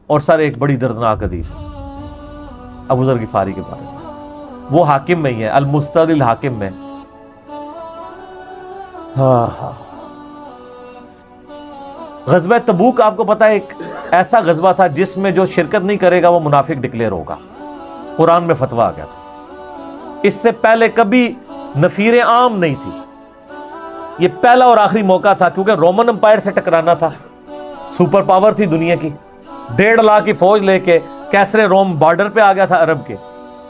اور سر ایک بڑی دردناک حدیث ابو ذر غفاری کے بارے میں، وہ حاکم میں ہی ہے، المستدرک الحاکم میں. غزوہ تبوک آپ کو پتا ہے ایک ایسا غزوہ تھا جس میں جو شرکت نہیں کرے گا وہ منافق ڈکلیئر ہوگا. قرآن میں فتویٰ آ گیا تھا. اس سے پہلے کبھی نفیر عام نہیں تھی. یہ پہلا اور آخری موقع تھا، کیونکہ رومن امپائر سے ٹکرانا تھا، سپر پاور تھی دنیا کی، 1.5 لاکھ کی فوج لے کے کیسرے روم بارڈر پہ آ گیا تھا عرب کے.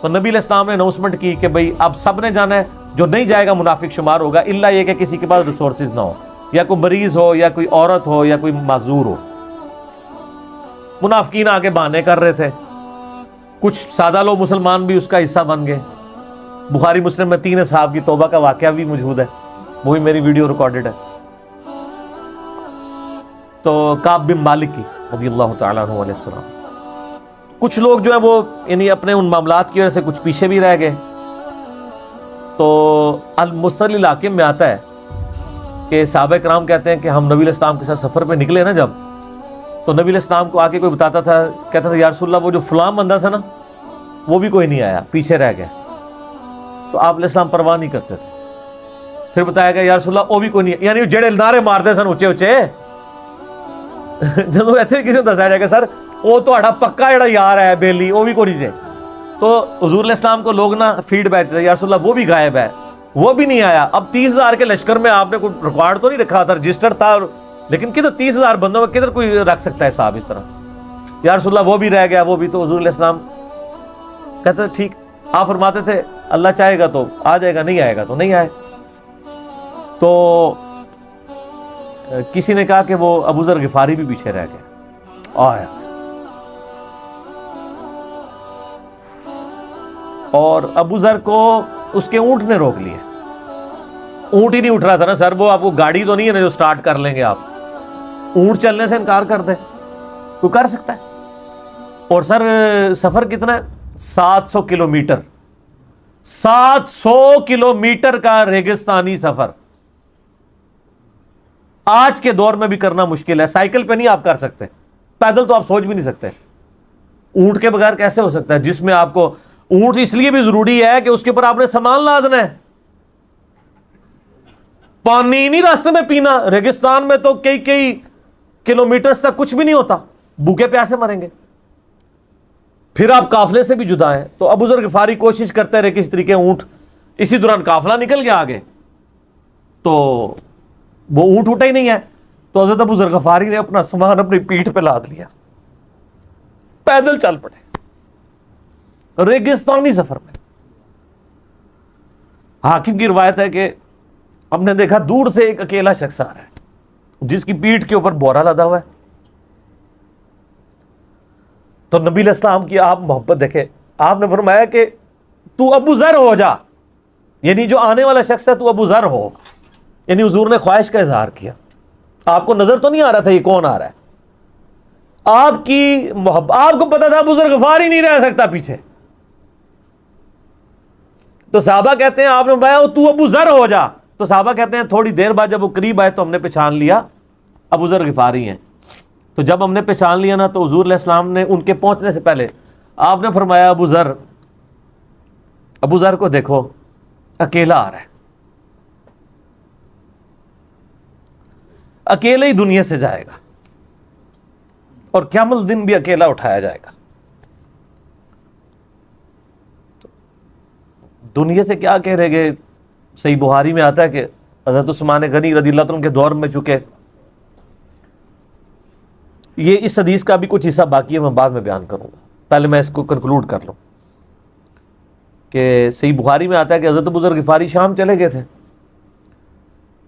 تو نبی علیہ السلام نے اناؤنسمنٹ کی کہ بھئی اب سب نے جانا ہے، جو نہیں جائے گا منافق شمار ہوگا، الا یہ کہ کسی کے پاس ریسورسز نہ ہو، یا کوئی مریض ہو، یا کوئی عورت ہو، یا کوئی معذور ہو. منافقین آگے بہانے کر رہے تھے، کچھ سادہ لوگ مسلمان بھی اس کا حصہ بن گئے. بخاری مسلم میں 3 اصحاب کی توبہ کا واقعہ بھی موجود ہے، وہی میری ویڈیو ریکارڈڈ ہے. تو کعب بن مالک کی رضی اللہ تعالیٰ عنہ علیہ السلام، کچھ لوگ جو ہے وہ یعنی اپنے ان معاملات کی وجہ سے کچھ پیچھے بھی رہ گئے. تو المستدرک الحاکم میں آتا ہے کہ صحابہ کرام کہتے ہیں کہ ہم نبی علیہ السلام کے ساتھ سفر پہ نکلے نا جب، تو نبی علیہ السلام کو آ کے کوئی بتاتا تھا، کہتا تھا یا رسول اللہ وہ جو فلاں بندہ تھا نا وہ بھی کوئی نہیں آیا، پیچھے رہ گیا. تو آپ علیہ السلام پرواہ نہیں کرتے تھے. پھر بتایا گیا یا رسول اللہ وہ بھی کوئی نہیں، یعنی جڑے نعرے مارتے سن اچے اچے جدو ایتھے کسی نے دسایا جائے گا سر وہ تو پکا جڑا یار ہے بیلی وہ بھی کوئی نہیں. تو حضور علیہ السلام کو لوگ نا فیڈ بیک دیتے یا رسول اللہ وہ بھی غائب ہے، وہ بھی نہیں آیا. اب 30,000 کے لشکر میں آپ نے کوئی ریکارڈ تو نہیں رکھا تھا، رجسٹر تھا، لیکن کدھر 30,000 بندوں میں کدھر کوئی رکھ سکتا ہے صاحب اس طرح. یا رسول اللہ وہ بھی رہ گیا، وہ بھی. تو حضور علیہ السلام کہتے ٹھیک. آپ فرماتے تھے اللہ چاہے گا تو آ جائے گا، نہیں آئے گا تو نہیں آئے. تو کسی نے کہا کہ وہ ابو ذر غفاری بھی پیچھے رہ گیا. آیا اور ابو ذر کو اس کے اونٹ نے روک لیا. اونٹ ہی نہیں اٹھ رہا تھا نا سر، وہ آپ کو گاڑی تو نہیں ہے نا جو سٹارٹ کر لیں گے آپ. اونٹ چلنے سے انکار کر دے تو کر سکتا ہے. اور سر سفر کتنا ہے؟ 700 کلومیٹر. 700 کلومیٹر کا ریگستانی سفر آج کے دور میں بھی کرنا مشکل ہے. سائیکل پہ نہیں آپ کر سکتے، پیدل تو آپ سوچ بھی نہیں سکتے. اونٹ کے بغیر کیسے ہو سکتا ہے، جس میں آپ کو اونٹ اس لیے بھی ضروری ہے کہ اس کے اوپر آپ نے سامان لادنا ہے. پانی نہیں راستے میں پینا. ریگستان میں تو کئی کلومیٹرز تک کچھ بھی نہیں ہوتا، بھوکے پیاسے مریں گے. پھر آپ قافلے سے بھی جدا ہیں. تو ابو ذر غفاری کوشش کرتے رہے کس طریقے اونٹ. اسی دوران قافلہ نکل گیا آگے، تو وہ اونٹ اٹھا ہی نہیں ہے. تو حضرت ابو ذر غفاری نے اپنا سامان اپنی پیٹھ پہ لاد لیا، پیدل چل پڑے ریگستانی سفر میں. حاکم کی روایت ہے کہ ہم نے دیکھا دور سے ایک اکیلا شخص آ رہا ہے جس کی پیٹھ کے اوپر بورا لدا ہوا ہے. تو نبی علیہ السلام کی آپ محبت دیکھیں، آپ نے فرمایا کہ تو ابو ذر ہو جا، یعنی جو آنے والا شخص ہے تو ابو ذر ہو. یعنی حضور نے خواہش کا اظہار کیا. آپ کو نظر تو نہیں آ رہا تھا یہ کون آ رہا ہے، آپ کی محبت. آپ کو پتا تھا ابو ذر غفاری نہیں رہ سکتا پیچھے. تو صحابہ کہتے ہیں آپ نے فرمایا تو ابو ذر ہو جا. تو صحابہ کہتے ہیں تھوڑی دیر بعد جب وہ قریب آئے تو ہم نے پہچان لیا ابو ذر غفاری ہیں. تو جب ہم نے پہچان لیا نا تو حضور علیہ السلام نے ان کے پہنچنے سے پہلے آپ نے فرمایا ابو ذر کو دیکھو اکیلا آ رہا ہے، اکیلے ہی دنیا سے جائے گا اور قیامت دن بھی اکیلا اٹھایا جائے گا. دنیا سے کیا کہہ رہے گے. صحیح بخاری میں آتا ہے کہ حضرت عثمان غنی رضی اللہ عنہ کے دور میں چکے. یہ اس حدیث کا بھی کچھ حصہ باقی ہے، میں بعد میں بیان کروں گا. پہلے میں اس کو کنکلوڈ کر لوں کہ صحیح بخاری میں آتا ہے کہ حضرت ابو ذر غفاری شام چلے گئے تھے.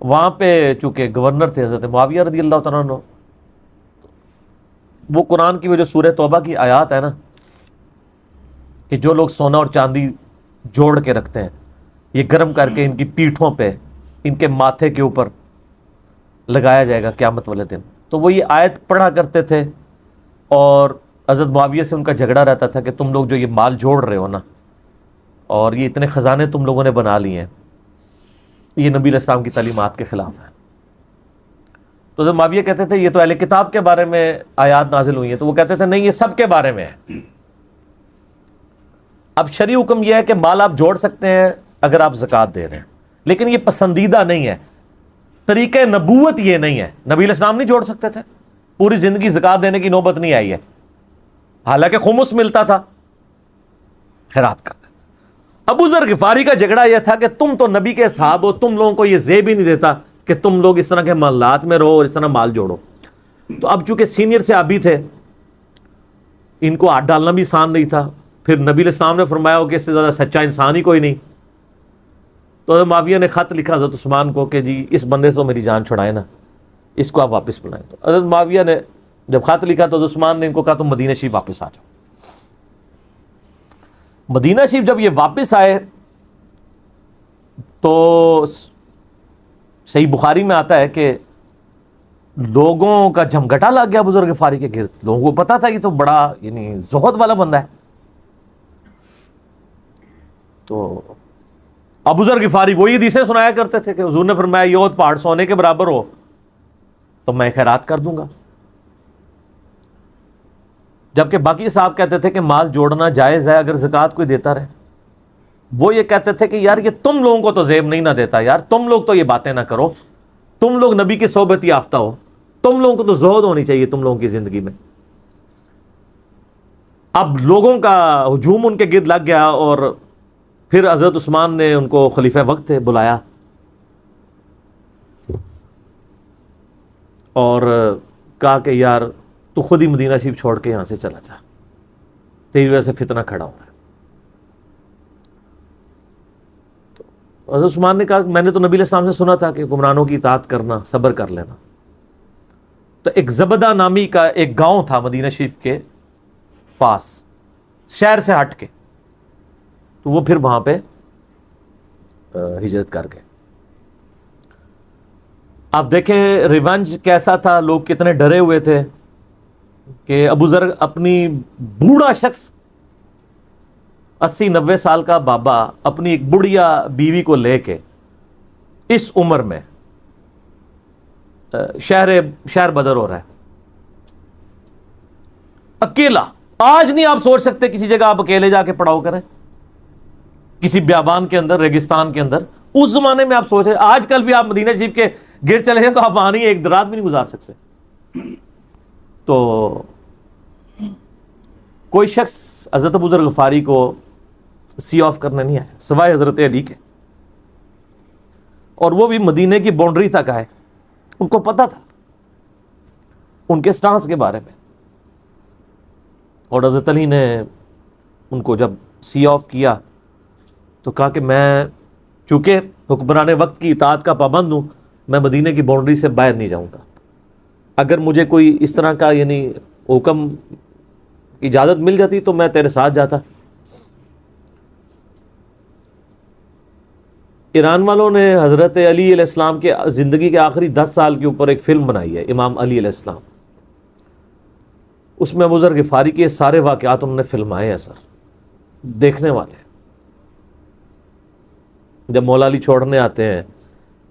وہاں پہ چونکہ گورنر تھے حضرت معاویہ رضی اللہ تعالیٰ عنہ. وہ قرآن کی وہ جو سورہ توبہ کی آیات ہے نا کہ جو لوگ سونا اور چاندی جوڑ کے رکھتے ہیں یہ گرم کر کے ان کی پیٹھوں پہ ان کے ماتھے کے اوپر لگایا جائے گا قیامت والے دن. تو وہ یہ آیت پڑھا کرتے تھے اور حضرت معاویہ سے ان کا جھگڑا رہتا تھا کہ تم لوگ جو یہ مال جوڑ رہے ہو نا اور یہ اتنے خزانے تم لوگوں نے بنا لیے ہیں، یہ نبی علیہ السلام کی تعلیمات کے خلاف ہے. تو حضرت معاویہ کہتے تھے یہ تو اہل کتاب کے بارے میں آیات نازل ہوئی ہیں، تو وہ کہتے تھے نہیں، یہ سب کے بارے میں ہے۔ اب شرعی حکم یہ ہے کہ مال آپ جوڑ سکتے ہیں اگر آپ زکوٰۃ دے رہے ہیں، لیکن یہ پسندیدہ نہیں ہے، طریقہ نبوت یہ نہیں ہے۔ نبی علیہ السلام نہیں جوڑ سکتے تھے، پوری زندگی زکوٰۃ دینے کی نوبت نہیں آئی ہے، حالانکہ خمس ملتا تھا، خیرات کرتے تھے۔ ابو ذر غفاری کا جھگڑا یہ تھا کہ تم تو نبی کے اصحاب ہو، تم لوگوں کو یہ زیب ہی نہیں دیتا کہ تم لوگ اس طرح کے محلات میں رہو اور اس طرح مال جوڑو۔ تو اب چونکہ سینئر صحابی تھے، ان کو ہاتھ ڈالنا بھی آسان نہیں تھا، پھر نبی علیہ السلام نے فرمایا ہو کہ اس سے زیادہ سچا انسان ہی کوئی نہیں، تو حضرت معاویہ نے خط لکھا حضرت عثمان کو کہ جی اس بندے سے میری جان چھڑائے نا، اس کو آپ واپس بلائیں۔ تو حضرت معاویہ نے جب خط لکھا تو حضرت عثمان نے ان کو کہا تم مدینہ شریف واپس آ جاؤ۔ مدینہ شریف جب یہ واپس آئے تو صحیح بخاری میں آتا ہے کہ لوگوں کا جھمگٹا لگ گیا بزرگ غفاری کے گرد، لوگوں کو پتا تھا یہ تو بڑا یعنی زہد والا بندہ ہے۔ تو ابو ذر غفاری وہی حدیثیں سنایا کرتے تھے کہ حضور نے فرمایا یہ احد پہاڑ سونے کے برابر ہو تو میں خیرات کر دوں گا، جبکہ باقی صاحب کہتے تھے کہ مال جوڑنا جائز ہے اگر زکوٰۃ کوئی دیتا رہے۔ وہ یہ کہتے تھے کہ یار یہ تم لوگوں کو تو زیب نہیں نہ دیتا، یار تم لوگ تو یہ باتیں نہ کرو، تم لوگ نبی کی صحبت یافتہ ہو، تم لوگوں کو تو زہد ہونی چاہیے تم لوگوں کی زندگی میں۔ اب لوگوں کا ہجوم ان کے گرد لگ گیا، اور پھر حضرت عثمان نے ان کو خلیفہ وقت تھے بلایا اور کہا کہ یار تو خود ہی مدینہ شریف چھوڑ کے یہاں سے چلا جا، تیری وجہ سے فتنہ کھڑا ہو رہا ہے۔ تو حضرت عثمان نے کہا میں نے تو نبی علیہ السلام سے سنا تھا کہ حکمرانوں کی اطاعت کرنا، صبر کر لینا۔ تو ایک زبدہ نامی کا ایک گاؤں تھا مدینہ شریف کے پاس، شہر سے ہٹ کے، تو وہ پھر وہاں پہ ہجرت کر گئے۔ آپ دیکھیں ریونج کیسا تھا، لوگ کتنے ڈرے ہوئے تھے کہ ابو ذر اپنی بوڑھا شخص 80-90 سال کا بابا اپنی ایک بڑھیا بیوی کو لے کے اس عمر میں شہر بدر ہو رہا ہے اکیلا۔ آج نہیں آپ سوچ سکتے کسی جگہ آپ اکیلے جا کے پڑاؤ کریں، کسی بیابان کے اندر، ریگستان کے اندر۔ اس زمانے میں آپ سوچ رہے، آج کل بھی آپ مدینہ شریف کے گرد چلے جائیں تو آپ وہاں نہیں ایک رات بھی نہیں گزار سکتے۔ تو کوئی شخص حضرت ابو ذر غفاری کو سی آف کرنے نہیں آیا سوائے حضرت علی کے، اور وہ بھی مدینہ کی باؤنڈری تک آئے۔ ان کو پتا تھا ان کے سٹانس کے بارے میں، اور حضرت علی نے ان کو جب سی آف کیا تو کہا کہ میں چونکہ حکمران وقت کی اطاعت کا پابند ہوں، میں مدینہ کی باؤنڈری سے باہر نہیں جاؤں گا۔ اگر مجھے کوئی اس طرح کا یعنی حکم اجازت مل جاتی تو میں تیرے ساتھ جاتا۔ ایران والوں نے حضرت علی علیہ السلام کے زندگی کے آخری 10 سال کے اوپر ایک فلم بنائی ہے، امام علی علیہ السلام۔ اس میں ابو ذر غفاری کے سارے واقعات انہوں نے فلمائے ہیں سر، دیکھنے والے ہیں۔ جب مولا علی چھوڑنے آتے ہیں،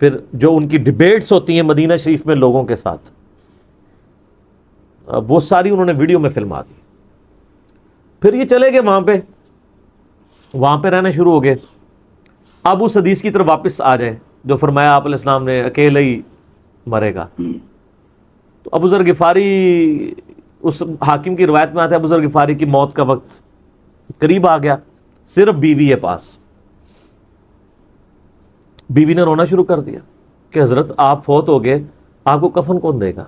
پھر جو ان کی ڈیبیٹس ہوتی ہیں مدینہ شریف میں لوگوں کے ساتھ، وہ ساری انہوں نے ویڈیو میں فلما دی۔ پھر یہ چلے گئے وہاں پہ رہنا شروع ہو گئے۔ اب اس حدیث کی طرف واپس آ جائیں جو فرمایا آپ علیہ السلام نے اکیلے ہی مرے گا۔ تو ابو ذر غفاری، اس حاکم کی روایت میں آتا ہے ابو ذر غفاری کی موت کا وقت قریب آ گیا، صرف بیوی ہے پاس۔ بیوی نے رونا شروع کر دیا کہ حضرت آپ فوت ہو گئے، آپ کو کفن کون دے گا؟